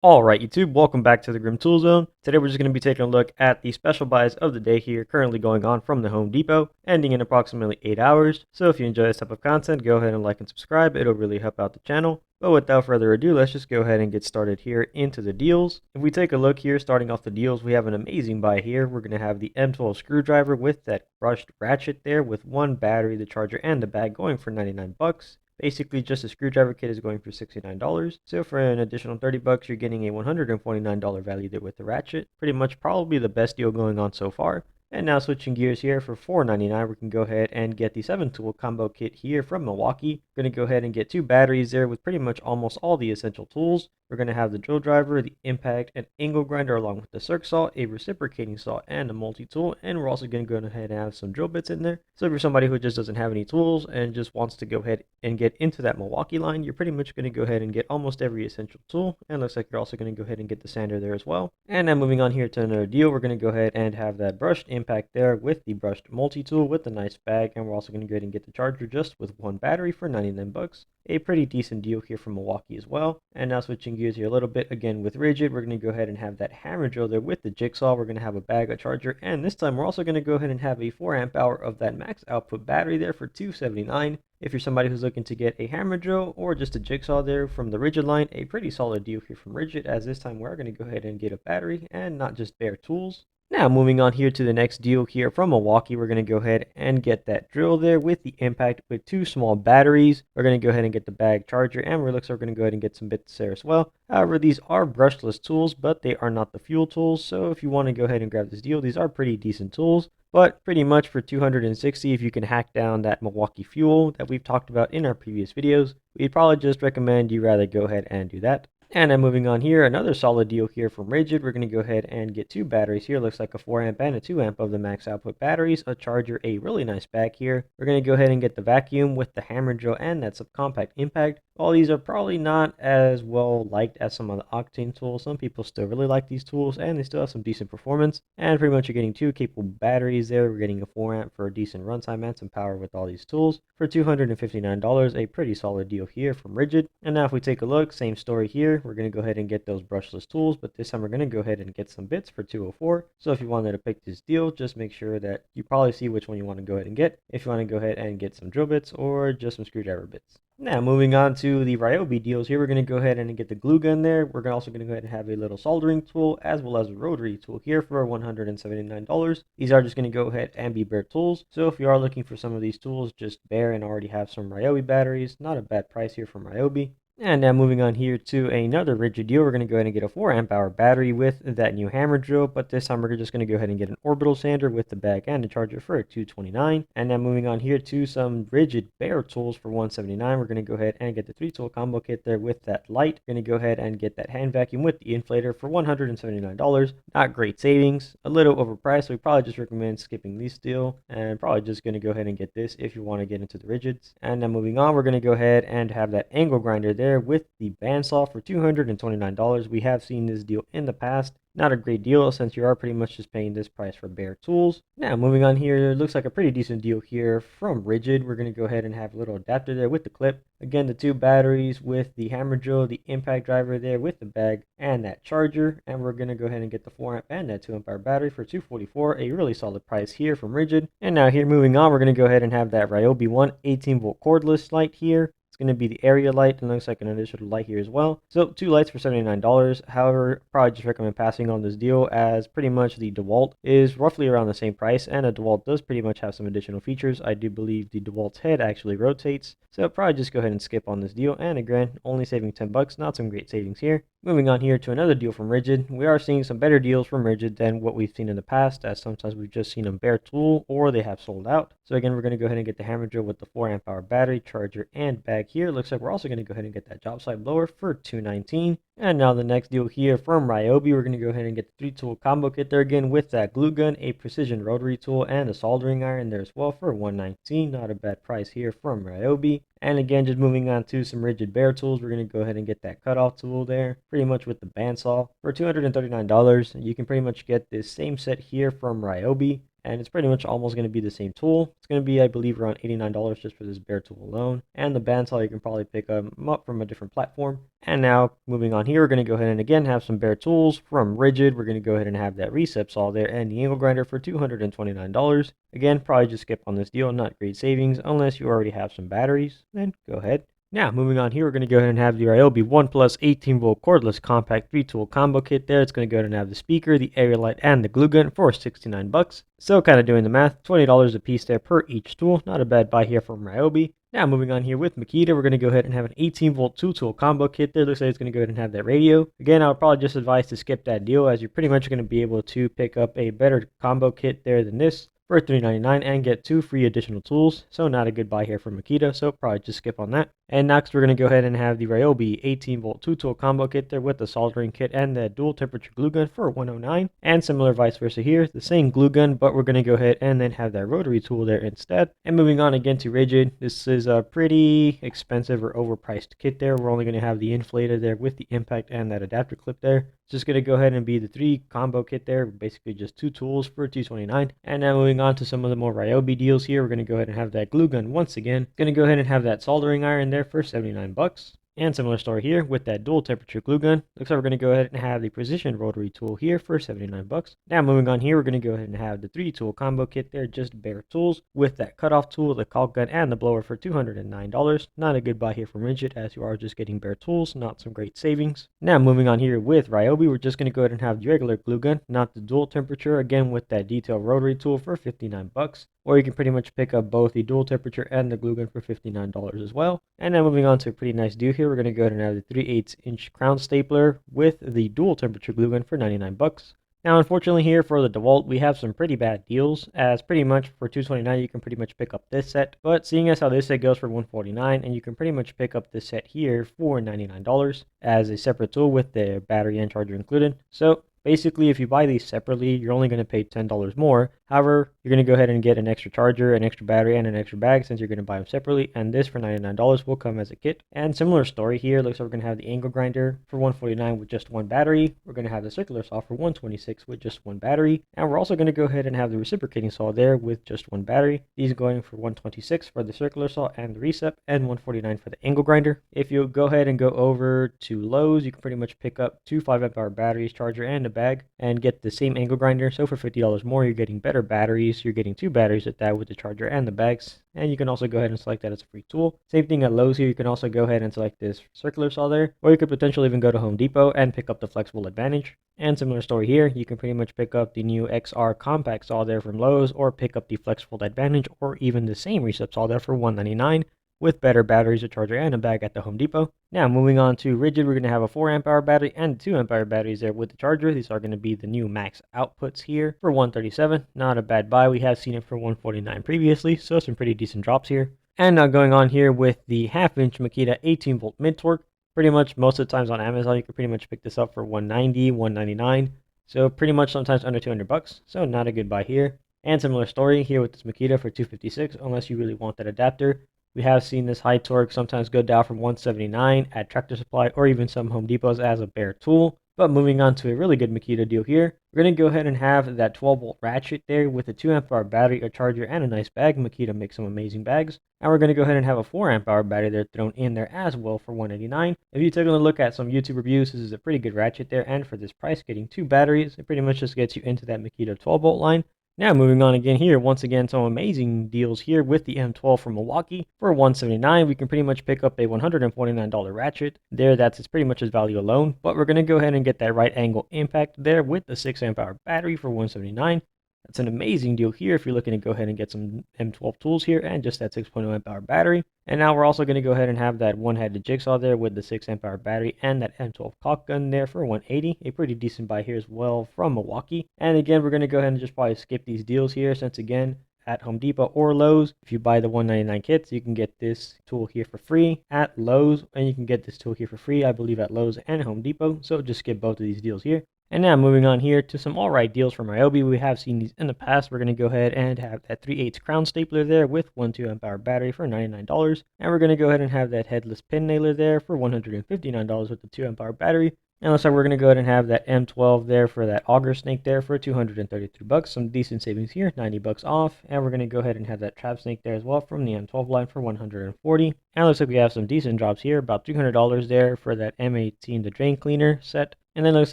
Alright YouTube, welcome back to the Grim Tool Zone. Today we're just going to be taking a look at the special buys of the day here currently going on from the Home Depot, ending in approximately 8 hours. So if you enjoy this type of content, go ahead and like and subscribe, it'll really help out the channel. But without further ado, let's just go ahead and get started here into the deals. If we take a look here, starting off the deals, we have an amazing buy here. We're going to have the M12 screwdriver with that brushed ratchet there with one battery, the charger, and the bag going for 99 bucks. Basically, just a screwdriver kit is going for $69. So for an additional 30 bucks, you're getting a $149 value there with the ratchet. Pretty much probably the best deal going on so far. And now switching gears here for $4.99, we can go ahead and get the 7-tool combo kit here from Milwaukee. We're going to go ahead and get two batteries there with pretty much almost all the essential tools. We're going to have the drill driver, the impact and angle grinder along with the circ saw, a reciprocating saw, and a multi-tool. And we're also going to go ahead and have some drill bits in there. So if you're somebody who just doesn't have any tools and just wants to go ahead and get into that Milwaukee line, you're pretty much going to go ahead and get almost every essential tool. And looks like you're also going to go ahead and get the sander there as well. And now moving on here to another deal, we're going to go ahead and have that brushed impact there with the brushed multi-tool with the nice bag. And we're also going to go ahead and get the charger just with one battery for 99 bucks. A pretty decent deal here from Milwaukee as well. And now switching gears here a little bit, again with Ridgid, we're going to go ahead and have that hammer drill there with the jigsaw. We're going to have a bag, a charger, and this time we're also going to go ahead and have a 4 amp hour of that max output battery there for $279. If you're somebody who's looking to get a hammer drill or just a jigsaw there from the Ridgid line, a pretty solid deal here from Ridgid, as this time we're going to go ahead and get a battery and not just bare tools. Now moving on here to the next deal here from Milwaukee, we're going to go ahead and get that drill there with the impact with two small batteries. We're going to go ahead and get the bag, charger, and we're going to go ahead and get some bits there as well. However, these are brushless tools, but they are not the fuel tools. So if you want to go ahead and grab this deal, these are pretty decent tools. But pretty much for $260, if you can hack down that Milwaukee fuel that we've talked about in our previous videos, we'd probably just recommend you rather go ahead and do that. And then moving on here, another solid deal here from Ridgid. We're going to go ahead and get two batteries here. Looks like a 4 amp and a 2 amp of the max output batteries, a charger, a really nice bag here. We're going to go ahead and get the vacuum with the hammer drill and that subcompact impact. All these are probably not as well liked as some of the Octane tools. Some people still really like these tools and they still have some decent performance. And pretty much you're getting two capable batteries there. We're getting a 4 amp for a decent runtime and some power with all these tools for $259. A pretty solid deal here from Ridgid. And now if we take a look, same story here. We're going to go ahead and get those brushless tools, but this time we're going to go ahead and get some bits for $204. So if you wanted to pick this deal, just make sure that you probably see which one you want to go ahead and get. If you want to go ahead and get some drill bits or just some screwdriver bits. Now moving on to the Ryobi deals here, we're going to go ahead and get the glue gun there. We're also going to go ahead and have a little soldering tool as well as a rotary tool here for $179. These are just going to go ahead and be bare tools. So if you are looking for some of these tools, just bare and already have some Ryobi batteries, not a bad price here from Ryobi. And now moving on here to another Ridgid deal, we're going to go ahead and get a 4 amp hour battery with that new hammer drill, but this time we're just going to go ahead and get an orbital sander with the bag and the charger for $229. And now moving on here to some Ridgid bare tools for $179, we're going to go ahead and get the 3-tool combo kit there with that light. We're going to go ahead and get that hand vacuum with the inflator for $179. Not great savings, a little overpriced, so we probably just recommend skipping this deal and probably just going to go ahead and get this if you want to get into the Ridgids. And now moving on, we're going to go ahead and have that angle grinder there with the bandsaw for $229. We have seen this deal in the past. Not a great deal since you are pretty much just paying this price for bare tools. Now moving on here, it looks like a pretty decent deal here from Ridgid. We're going to go ahead and have a little adapter there with the clip. Again, the two batteries with the hammer drill, the impact driver there with the bag and that charger. And we're going to go ahead and get the 4 amp and that 2 amp hour battery for $244. A really solid price here from Ridgid. And now here moving on, we're going to go ahead and have that Ryobi 1 18-volt cordless light here. Going to be the area light and looks like an additional light here as well. So two lights for $79. However, probably just recommend passing on this deal as pretty much the DeWalt is roughly around the same price and a DeWalt does pretty much have some additional features. I do believe the DeWalt's head actually rotates. So probably just go ahead and skip on this deal. And again, only saving 10 bucks, not some great savings here. Moving on here to another deal from Ridgid. We are seeing some better deals from Ridgid than what we've seen in the past, as sometimes we've just seen them bare tool or they have sold out. So again, we're going to go ahead and get the hammer drill with the 4 amp hour battery, charger, and bag here. Looks like we're also going to go ahead and get that job site blower for $219. And now the next deal here from Ryobi, we're going to go ahead and get the 3-tool combo kit there again with that glue gun, a precision rotary tool, and a soldering iron there as well for $119. Not a bad price here from Ryobi. And again, just moving on to some Ridgid bare tools, we're going to go ahead and get that cutoff tool there, pretty much with the bandsaw for $239. You can pretty much get this same set here from Ryobi. and it's pretty much almost going to be the same tool. It's going to be, I believe, around $89 just for this bare tool alone. And the bandsaw, you can probably pick them up from a different platform. And now, moving on here, we're going to go ahead and again have some bare tools from Ridgid. We're going to go ahead and have that recep saw there and the angle grinder for $229. Again, probably just skip on this deal, not great savings, unless you already have some batteries. Then go ahead. Now, moving on here, we're going to go ahead and have the Ryobi 1 Plus 18-volt cordless compact 3-tool combo kit there. It's going to go ahead and have the speaker, the area light, and the glue gun for $69. So kind of doing the math, $20 a piece there per each tool. Not a bad buy here from Ryobi. Now, moving on here with Makita, we're going to go ahead and have an 18-volt 2-tool combo kit there. Looks like it's going to go ahead and have that radio. Again, I would probably just advise to skip that deal, as you're pretty much going to be able to pick up a better combo kit there than this for $3.99 and get 2 free additional tools. So not a good buy here for Makita, so probably just skip on that. And next, we're going to go ahead and have the Ryobi 18-volt 2-tool combo kit there with the soldering kit and the dual temperature glue gun for $109. And similar vice versa here, the same glue gun, but we're going to go ahead and then have that rotary tool there instead. And moving on again to Ridgid, this is a pretty expensive or overpriced kit there. We're only going to have the inflator there with the impact and that adapter clip there. It's just going to go ahead and be the 3 combo kit there, basically just 2 tools for $229. And now moving on to some of the more Ryobi deals here, we're going to go ahead and have that glue gun once again. Going to go ahead and have that soldering iron there for $79. And similar story here with that dual temperature glue gun. Looks like we're going to go ahead and have the precision rotary tool here for $79. Now moving on here, we're going to go ahead and have the 3-tool combo kit there, just bare tools with that cutoff tool, the caulk gun, and the blower for $209. Not a good buy here from Ridgid, as you are just getting bare tools, not some great savings. Now moving on here with Ryobi, we're just going to go ahead and have the regular glue gun, not the dual temperature, again with that detail rotary tool for $59. Or you can pretty much pick up both the dual temperature and the glue gun for $59 as well. And now moving on to a pretty nice deal here, we're going to go ahead and have the 3/8-inch crown stapler with the dual temperature glue gun for $99. Now, unfortunately here for the DeWalt, we have some pretty bad deals, as pretty much for $229 you can pretty much pick up this set. But seeing as how this set goes for $149, and you can pretty much pick up this set here for $99 as a separate tool with the battery and charger included. So basically, if you buy these separately, you're only going to pay $10 more. However, you're going to go ahead and get an extra charger, an extra battery, and an extra bag since you're going to buy them separately. And this for $99 will come as a kit. And similar story here. Looks like we're going to have the angle grinder for $149 with just 1 battery. We're going to have the circular saw for $126 with just 1 battery. And we're also going to go ahead and have the reciprocating saw there with just 1 battery. These going for $126 for the circular saw and the recep, and $149 for the angle grinder. If you go ahead and go over to Lowe's, you can pretty much pick up 2 5-amp-hour batteries, charger, and a bag, and get the same angle grinder. So for $50 more, you're getting better batteries. You're getting 2 batteries at that with the charger and the bags. And you can also go ahead and select that as a free tool. Same thing at Lowe's here. You can also go ahead and select this circular saw there, or you could potentially even go to Home Depot and pick up the flexible advantage. And similar story here. You can pretty much pick up the new XR compact saw there from Lowe's, or pick up the flexible advantage, or even the same recep saw there for $199. With better batteries, a charger, and a bag at the Home Depot. Now, moving on to Ridgid, we're going to have a 4-amp-hour battery and 2-amp-hour batteries there with the charger. These are going to be the new max outputs here for $137. Not a bad buy. We have seen it for $149 previously, so some pretty decent drops here. And now going on here with the 1/2-inch Makita 18-volt mid-torque. Pretty much most of the times on Amazon, you can pretty much pick this up for $190, $199. So pretty much sometimes under $200. So not a good buy here. And similar story here with this Makita for $256, unless you really want that adapter. We have seen this high torque sometimes go down from $179 at Tractor Supply or even some Home Depots as a bare tool. But moving on to a really good Makita deal here, we're going to go ahead and have that 12-volt ratchet there with a 2-amp-hour battery, a charger, and a nice bag. Makita makes some amazing bags. And we're going to go ahead and have a 4-amp-hour battery there thrown in there as well for $189. If you take a look at some YouTube reviews, this is a pretty good ratchet there. And for this price, getting 2 batteries, it pretty much just gets you into that Makita 12-volt line. Now moving on again here, once again, some amazing deals here with the M12 from Milwaukee. For $179, we can pretty much pick up a $149 ratchet. There, it's pretty much its value alone. But we're going to go ahead and get that right angle impact there with the 6-amp-hour battery for $179. That's an amazing deal here if you're looking to go ahead and get some M12 tools here and just that 6.0 amp hour battery. And now we're also going to go ahead and have that one-headed jigsaw there with the 6 amp hour battery and that M12 caulk gun there for $180. A pretty decent buy here as well from Milwaukee. And again, we're going to go ahead and just probably skip these deals here since again, at Home Depot or Lowe's, if you buy the $199 kits, you can get this tool here for free at Lowe's, and you can get this tool here for free, I believe, at Lowe's and Home Depot. So just skip both of these deals here. And now moving on here to some alright deals from Ryobi. We have seen these in the past. We're going to go ahead and have that 3/8 crown stapler there with 1 2-amp hour battery for $99. And we're going to go ahead and have that headless pin nailer there for $159 with the 2-amp hour battery. And looks like we're going to go ahead and have that M12 there for that auger snake there for 233 bucks. Some decent savings here, 90 bucks off. And we're going to go ahead and have that trap snake there as well from the M12 line for 140. And looks like we have some decent drops here, about $300 there for that M18 the drain cleaner set. And then looks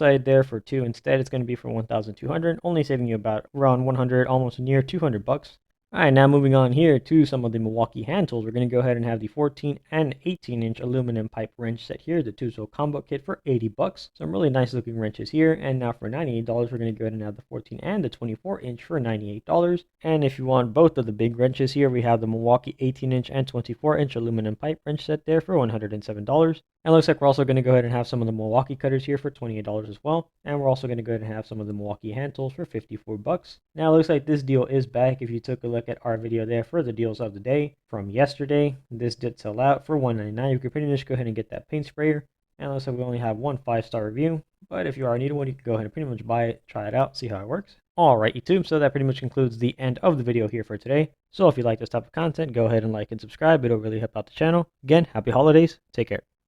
like there for 2 instead, it's going to be for 1,200, only saving you about around 100, almost near 200 bucks. Alright, now moving on here to some of the Milwaukee hand tools. We're going to go ahead and have the 14 and 18 inch aluminum pipe wrench set here, the 2-tool combo kit for 80 bucks. Some really nice looking wrenches here. And now for $98, we're going to go ahead and have the 14 and the 24 inch for $98. And if you want both of the big wrenches here, we have the Milwaukee 18 inch and 24 inch aluminum pipe wrench set there for $107. And looks like we're also going to go ahead and have some of the Milwaukee cutters here for $28 as well. And we're also going to go ahead and have some of the Milwaukee hand tools for 54 bucks. Now it looks like this deal is back. If you took a look at our video there for the deals of the day from yesterday, this did sell out for $199. You could pretty much go ahead and get that paint sprayer. And it looks like we only have one 5-star review. But if you are needing one, you can go ahead and pretty much buy it, try it out, see how it works. Alright YouTube, so that pretty much concludes the end of the video here for today. So if you like this type of content, go ahead and like and subscribe. It'll really help out the channel. Again, happy holidays. Take care.